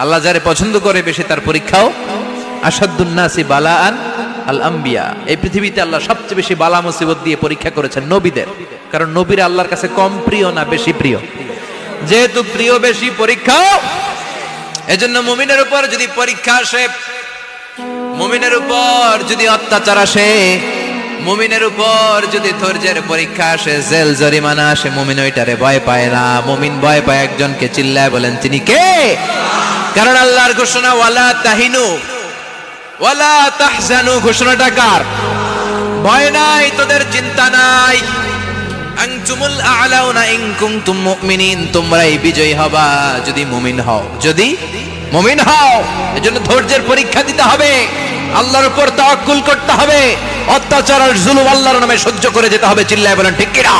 আল্লাহ যারে পছন্দ করে বেশি তার পরীক্ষাও। আসাদুন নাসি বালাআন আল আম্বিয়া। এই পৃথিবীতে আল্লাহ সবচেয়ে বেশি বালা মুসিবত দিয়ে পরীক্ষা করেছেন নবীদের, কারণ নবীরা আল্লাহর কাছে কম প্রিয় না বেশি প্রিয়। যেহেতু প্রিয় বেশি, পরীক্ষাও। এজন্য মুমিনের উপর যদি পরীক্ষা আসে, মুমিনের উপর যদি অত্যাচার আসে, মুমিনের উপর যদি ধৈর্যের পরীক্ষা আসে, জেল জরিমানা আসে, মুমিন ওইটারে ভয় পায় না। মুমিন ভয় পায় একজনকে, চিল্লায় বলেন তিনি কে? কারণ আল্লাহর ঘোষণা ওয়ালা তাহিনু ওয়ালা তাহজানু। ঘোষণাটা কার? ভয় নাই, তোদের চিন্তা নাই। আনতুমুল আ'লাউনা ইন কুনতুম মুমিনিন। তোমরাই বিজয়ী হবা যদি মুমিন হও, যদি মুমিন হও। এজন্য ধৈর্যের পরীক্ষা দিতে হবে, আল্লাহর উপর তাওয়াক্কুল করতে হবে, অত্যাচার আর জুলুম আল্লাহর নামে সহ্য করে যেতে হবে। চিল্লায় বলেন ঠিক কিনা?